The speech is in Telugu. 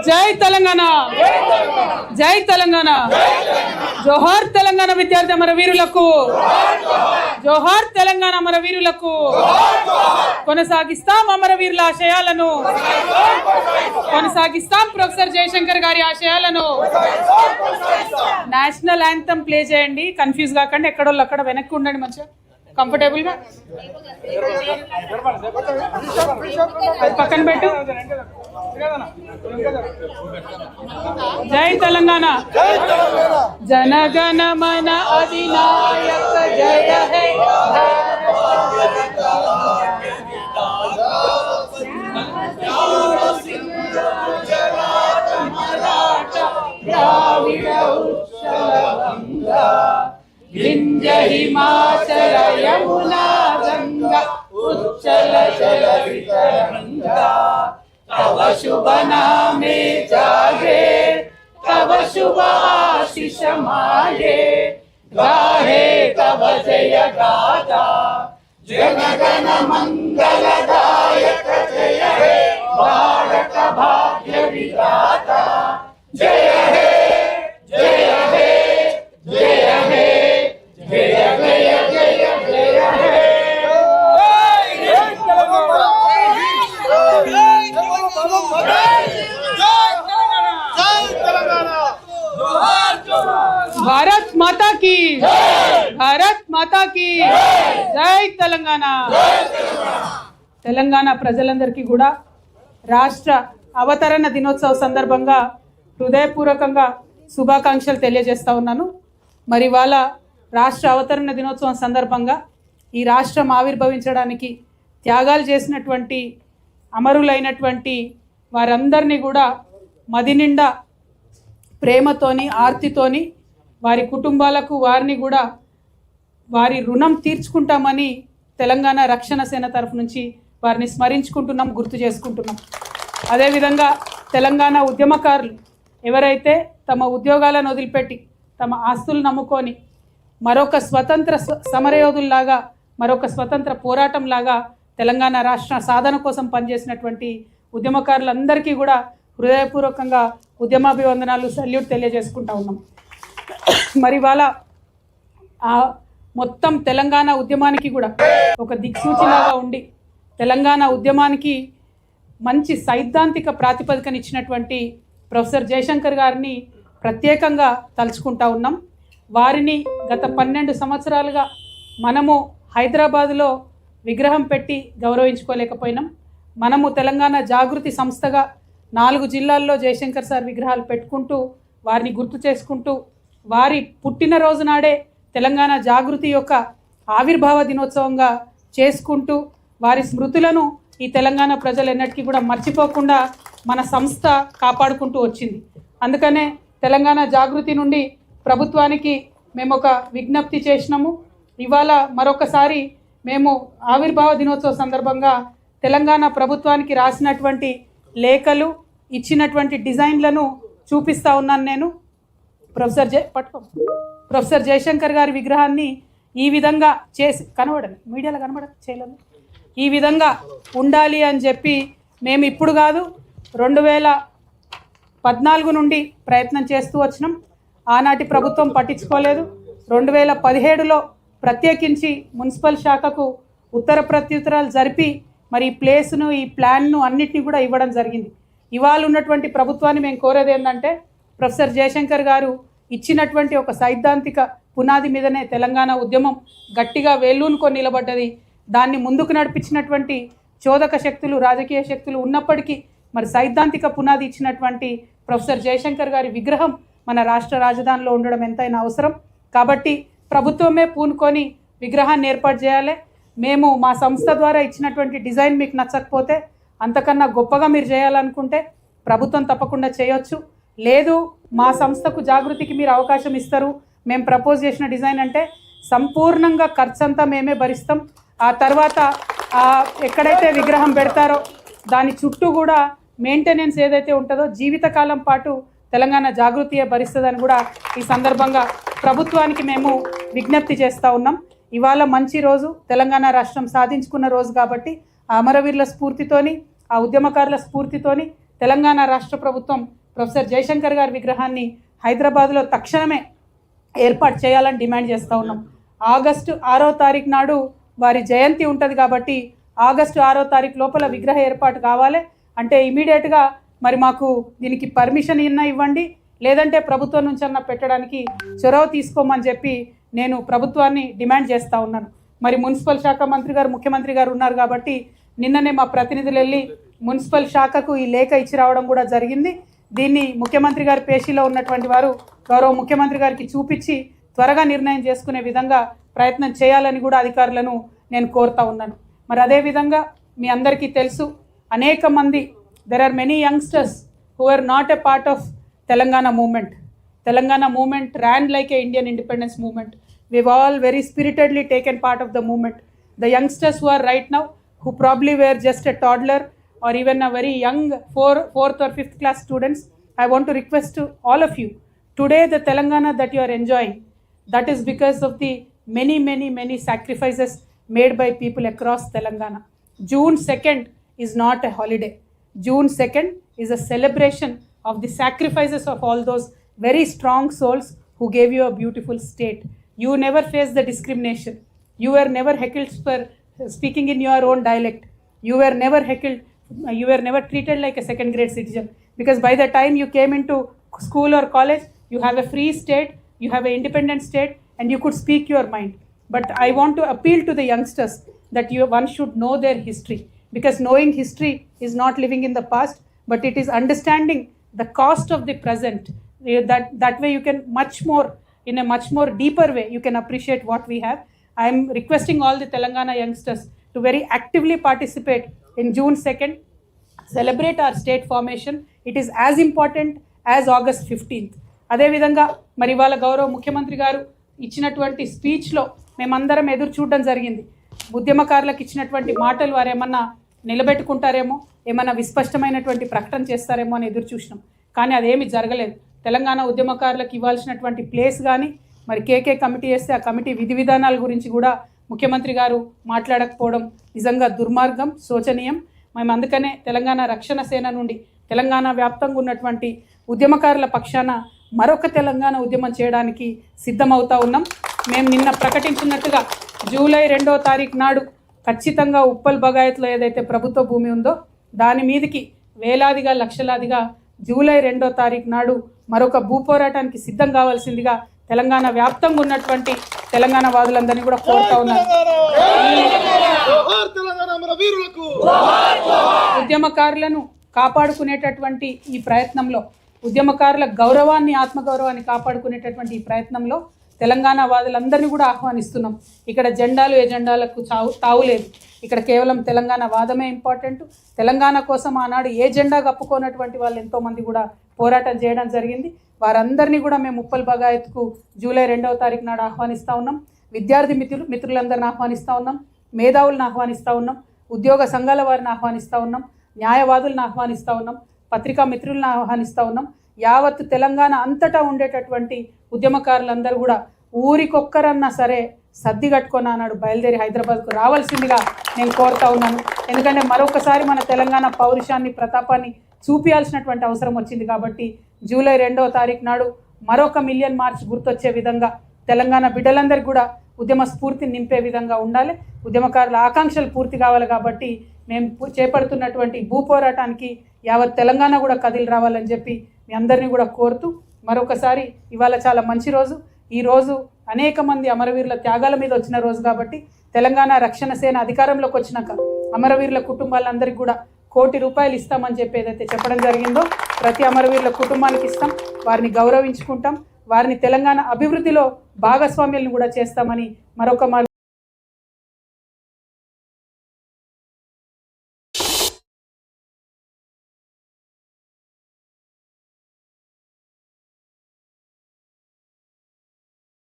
జై తెలంగాణ, జై తెలంగాణ, జోహార్ తెలంగాణ విద్యార్థి అమరవీరులకు, జోహార్ తెలంగాణ అమరవీరులకు. కొనసాగిస్తాం అమరవీరుల ఆశయాలను, కొనసాగిస్తాం ప్రొఫెసర్ జయశంకర్ గారి ఆశయాలను. నేషనల్ యాంథమ్ ప్లే చేయండి, కన్ఫ్యూజ్ కాకండి, ఎక్కడోళ్ళు అక్కడ వెనక్కి ఉండండి, మంచిగా కంఫర్టబుల్ గా. పక్కన పెట్టు. జై తెలంగాణ, జనగణ మన అధినాయక జయ హే. వింధ్య హిమాచల యమునా గంగా ఉచ్చల జల వితరంగా. तव शुभ नामे जागे, तव शुभ आशीष मागे, गाहे तव जय गाथा. जनगण मंगलदायक जय हे, भारत भाग्य विधाता. जय हे, जय हे, जय हे, जय जय जय जय हे. भारत माता की, भारत माता की జై తెలంగాణ. తెలంగాణ ప్రజలందరికీ కూడా రాష్ట్ర అవతరణ దినోత్సవ సందర్భంగా హృదయపూర్వకంగా శుభాకాంక్షలు తెలియజేస్తా ఉన్నాను. మరి ఇవాళ రాష్ట్ర అవతరణ దినోత్సవం సందర్భంగా ఈ రాష్ట్రం ఆవిర్భవించడానికి త్యాగాలు చేసినటువంటి అమరులైనటువంటి వారందరినీ కూడా మది నిండా ప్రేమతోని ఆర్తితోని వారి కుటుంబాలకు వారిని కూడా వారి రుణం తీర్చుకుంటామని తెలంగాణ రక్షణ సేన తరఫు నుంచి వారిని స్మరించుకుంటున్నాం, గుర్తు చేసుకుంటున్నాం. అదేవిధంగా తెలంగాణ ఉద్యమకారులు ఎవరైతే తమ ఉద్యోగాలను వదిలిపెట్టి తమ ఆస్తులు నమ్ముకొని మరొక స్వతంత్ర సమరయోధుల్లాగా మరొక స్వతంత్ర పోరాటంలాగా తెలంగాణ రాష్ట్ర సాధన కోసం పనిచేసినటువంటి ఉద్యమకారులందరికీ కూడా హృదయపూర్వకంగా ఉద్యమాభివందనాలు, సల్యూట్ తెలియజేసుకుంటా ఉన్నాం. మరి ఇవాళ మొత్తం తెలంగాణ ఉద్యమానికి కూడా ఒక దిక్సూచిలాగా ఉండి తెలంగాణ ఉద్యమానికి మంచి సైద్ధాంతిక ప్రాతిపదికనిచ్చినటువంటి ప్రొఫెసర్ జయశంకర్ గారిని ప్రత్యేకంగా తలుచుకుంటా ఉన్నాం. వారిని గత 12 సంవత్సరాలుగా మనము హైదరాబాదులో విగ్రహం పెట్టి గౌరవించుకోలేకపోయినాం. మనము తెలంగాణ జాగృతి సంస్థగా 4 జిల్లాల్లో జయశంకర్ సార్ విగ్రహాలు పెట్టుకుంటూ వారిని గుర్తు చేసుకుంటూ వారి పుట్టినరోజు నాడే తెలంగాణ జాగృతి యొక్క ఆవిర్భావ దినోత్సవంగా చేసుకుంటూ వారి స్మృతులను ఈ తెలంగాణ ప్రజలు ఎన్నటికీ కూడా మర్చిపోకుండా మన సంస్థ కాపాడుకుంటూ వచ్చింది. అందుకనే తెలంగాణ జాగృతి నుండి ప్రభుత్వానికి మేము ఒక విజ్ఞప్తి చేసినాము. ఇవాళ మరొకసారి మేము ఆవిర్భావ దినోత్సవ సందర్భంగా తెలంగాణ ప్రభుత్వానికి రాసినటువంటి లేఖలు, ఇచ్చినటువంటి డిజైన్లను చూపిస్తూ ఉన్నాను. నేను ప్రొఫెసర్ జయశంకర్ గారి విగ్రహాన్ని ఈ విధంగా చేసి కనబడండి, మీడియాలో కనబడదు చేయలేదు, ఈ విధంగా ఉండాలి అని చెప్పి మేము ఇప్పుడు కాదు 2014 నుండి ప్రయత్నం చేస్తూ వచ్చినాం. ఆనాటి ప్రభుత్వం పట్టించుకోలేదు. 2017లో ప్రత్యేకించి మున్సిపల్ శాఖకు ఉత్తర ప్రత్యుత్తరాలు జరిపి మరి ఈ ప్లేస్ను, ఈ ప్లాన్ను అన్నిటినీ కూడా ఇవ్వడం జరిగింది. ఇవాళ ఉన్నటువంటి ప్రభుత్వాన్ని మేము కోరేది ఏంటంటే ప్రొఫెసర్ జయశంకర్ గారు ఇచ్చినటువంటి ఒక సైద్ధాంతిక పునాది మీదనే తెలంగాణ ఉద్యమం గట్టిగా వేళ్ళూనుకొని నిలబడ్డది. దాన్ని ముందుకు నడిపించినటువంటి చోదక శక్తులు, రాజకీయ శక్తులు ఉన్నప్పటికీ మరి సైద్ధాంతిక పునాది ఇచ్చినటువంటి ప్రొఫెసర్ జయశంకర్ గారి విగ్రహం మన రాష్ట్ర రాజధానిలో ఉండడం ఎంతైనా అవసరం. కాబట్టి ప్రభుత్వమే పూనుకొని విగ్రహాన్ని ఏర్పాటు చేయాలి. మేము మా సంస్థ ద్వారా ఇచ్చినటువంటి డిజైన్ మీకు నచ్చకపోతే, అంతకన్నా గొప్పగా మీరు చేయాలనుకుంటే ప్రభుత్వం తప్పకుండా చేయొచ్చు. లేదు మా సంస్థకు జాగృతికి మీరు అవకాశం ఇస్తారు, మేము ప్రపోజ్ చేసిన డిజైన్ అంటే సంపూర్ణంగా ఖర్చంతా మేమే భరిస్తాం. ఆ తర్వాత ఎక్కడైతే విగ్రహం పెడతారో దాని చుట్టూ కూడా మెయింటెనెన్స్ ఏదైతే ఉంటుందో జీవితకాలం పాటు తెలంగాణ జాగృతియే భరిస్తుందని కూడా ఈ సందర్భంగా ప్రభుత్వానికి మేము విజ్ఞప్తి చేస్తూ ఉన్నాం. ఇవాళ మంచి రోజు, తెలంగాణ రాష్ట్రం సాధించుకున్న రోజు కాబట్టి ఆ అమరవీరుల స్ఫూర్తితోని, ఆ ఉద్యమకారుల స్ఫూర్తితోని తెలంగాణ రాష్ట్ర ప్రభుత్వం ప్రొఫెసర్ జయశంకర్ గారి విగ్రహాన్ని హైదరాబాద్లో తక్షణమే ఏర్పాటు చేయాలని డిమాండ్ చేస్తూ ఉన్నాం. ఆగస్టు 6వ తారీఖు నాడు వారి జయంతి ఉంటుంది కాబట్టి ఆగస్టు 6వ తారీఖు లోపల విగ్రహ ఏర్పాటు కావాలి. అంటే ఇమీడియట్గా మరి మాకు దీనికి పర్మిషన్ ఇవ్వండి, లేదంటే ప్రభుత్వం నుంచి అన్న పెట్టడానికి చొరవ తీసుకోమని చెప్పి నేను ప్రభుత్వాన్ని డిమాండ్ చేస్తూ ఉన్నాను. మరి మున్సిపల్ శాఖ మంత్రి గారు, ముఖ్యమంత్రి గారు ఉన్నారు కాబట్టి నిన్ననే మా ప్రతినిధులు వెళ్ళి మున్సిపల్ శాఖకు ఈ లేఖ ఇచ్చి రావడం కూడా జరిగింది. దీన్ని ముఖ్యమంత్రి గారి పేషీలో ఉన్నటువంటి వారు గౌరవ ముఖ్యమంత్రి గారికి చూపించి త్వరగా నిర్ణయం చేసుకునే విధంగా ప్రయత్నం చేయాలని కూడా అధికారులను నేను కోరుతా ఉన్నాను. మరి అదేవిధంగా మీ అందరికీ తెలుసు, అనేక మంది there are many youngsters who are not a part of Telangana movement. Telangana movement ran like a Indian independence movement. We've all very spiritedly taken part of the movement. The youngsters who are right now, who probably were just a toddler or even a very young 4th or 5th class students, I want to request to all of you, today the Telangana that you are enjoying, that is because of the many sacrifices made by people across Telangana. June 2nd is not a holiday. June 2nd is a celebration of the sacrifices of all those very strong souls who gave you a beautiful state. You never faced the discrimination. You were never heckled for speaking in your own dialect. You were never heckled. You were never treated like a second grade citizen, because by the time you came into school or college, you have a free state, you have an independent state, and you could speak your mind. But I want to appeal to the youngsters that one should know their history, because knowing history is not living in the past, but it is understanding the cost of the present. That way you can in a much more deeper way you can appreciate what we have. I am requesting all the Telangana youngsters to very actively participate in June 2nd, celebrate our state formation. It is as important as August 15th. అదేవిధంగా మరి వాళ్ళ గౌరవ ముఖ్యమంత్రి గారు ఇచ్చినటువంటి స్పీచ్లో మేమందరం ఎదురు చూడడం జరిగింది. ఉద్యమకారులకు ఇచ్చినటువంటి మాటలు వారు ఏమన్నా నిలబెట్టుకుంటారేమో, ఏమన్నా విస్పష్టమైనటువంటి ప్రకటన చేస్తారేమో అని ఎదురు చూసినాం. కానీ అదేమి జరగలేదు. తెలంగాణ ఉద్యమకారులకు ఇవ్వాల్సినటువంటి ప్లేస్ కానీ, మరి కేకే కమిటీ వేస్తే ఆ కమిటీ విధి విధానాల గురించి కూడా ముఖ్యమంత్రి గారు మాట్లాడకపోవడం నిజంగా దుర్మార్గం, శోచనీయం. మేము అందుకనే తెలంగాణ రక్షణ సేన నుండి తెలంగాణ వ్యాప్తంగా ఉన్నటువంటి ఉద్యమకారుల పక్షాన మరొక తెలంగాణ ఉద్యమం చేయడానికి సిద్ధమవుతా ఉన్నాం. మేము నిన్న ప్రకటించినట్టుగా జూలై 2వ తారీఖు నాడు ఖచ్చితంగా ఉప్పల్ బగాయత్లో ఏదైతే ప్రభుత్వ భూమి ఉందో దాని మీదకి వేలాదిగా లక్షలాదిగా జూలై 2వ తారీఖు నాడు మరొక భూ పోరాటానికి సిద్ధం కావాల్సిందిగా తెలంగాణ వ్యాప్తంగా ఉన్నటువంటి తెలంగాణ వాదులందరినీ కూడా కోరుతా ఉన్నారు. ఉద్యమకారులను కాపాడుకునేటటువంటి ఈ ప్రయత్నంలో, ఉద్యమకారుల గౌరవాన్ని, ఆత్మగౌరవాన్ని కాపాడుకునేటటువంటి ఈ ప్రయత్నంలో తెలంగాణ వాదులందరినీ కూడా ఆహ్వానిస్తున్నాం. ఇక్కడ జెండాలు ఎజెండాలకు తావులేదు. ఇక్కడ కేవలం తెలంగాణ వాదమే ఇంపార్టెంట్. తెలంగాణ కోసం ఆనాడు ఏ జెండా కప్పుకోనటువంటి వాళ్ళు ఎంతోమంది కూడా పోరాటం చేయడం జరిగింది. వారందరినీ కూడా మేము ఉప్పల్ బగాయత్కు జూలై 2వ తారీఖు నాడు ఆహ్వానిస్తూ ఉన్నాం. విద్యార్థి మిత్రులందరిని ఆహ్వానిస్తూ ఉన్నాం, మేధావులను ఆహ్వానిస్తూ ఉన్నాం, ఉద్యోగ సంఘాల వారిని ఆహ్వానిస్తూ ఉన్నాం, న్యాయవాదులను ఆహ్వానిస్తూ ఉన్నాం, పత్రికా మిత్రులను ఆహ్వానిస్తూ ఉన్నాం. యావత్ తెలంగాణ అంతటా ఉండేటటువంటి ఉద్యమకారులందరూ కూడా ఊరికొక్కరన్నా సరే సర్ది కట్టుకొని అన్నాడు బయలుదేరి హైదరాబాద్కు రావాల్సిందిగా నేను కోరుతా ఉన్నాను. ఎందుకంటే మరొకసారి మన తెలంగాణ పౌరుషాన్ని, ప్రతాపాన్ని చూపించాల్సినటువంటి అవసరం వచ్చింది. కాబట్టి జూలై 2వ తారీఖు నాడు మరొక మిలియన్ మార్చ్ గుర్తొచ్చే విధంగా తెలంగాణ బిడ్డలందరికీ కూడా ఉద్యమ స్ఫూర్తిని నింపే విధంగా ఉండాలి. ఉద్యమకారుల ఆకాంక్షలు పూర్తి కావాలి. కాబట్టి మేము చేపడుతున్నటువంటి భూ పోరాటానికి యావత్ తెలంగాణ కూడా కదిలి రావాలని చెప్పి మీ అందరినీ కూడా కోరుతూ, మరొకసారి ఇవాళ చాలా మంచి రోజు. ఈ రోజు అనేక మంది అమరవీరుల త్యాగాల మీద వచ్చిన రోజు కాబట్టి తెలంగాణ రక్షణ సేన అధికారంలోకి వచ్చినాక అమరవీరుల కుటుంబాలందరికీ కూడా ₹1 కోటి ఇస్తామని చెప్పి ఏదైతే చెప్పడం జరిగిందో ప్రతి అమరవీరుల కుటుంబానికి ఇస్తాం. వారిని గౌరవించుకుంటాం. వారిని తెలంగాణ అభివృద్ధిలో భాగస్వామ్యాలను కూడా చేస్తామని మరొక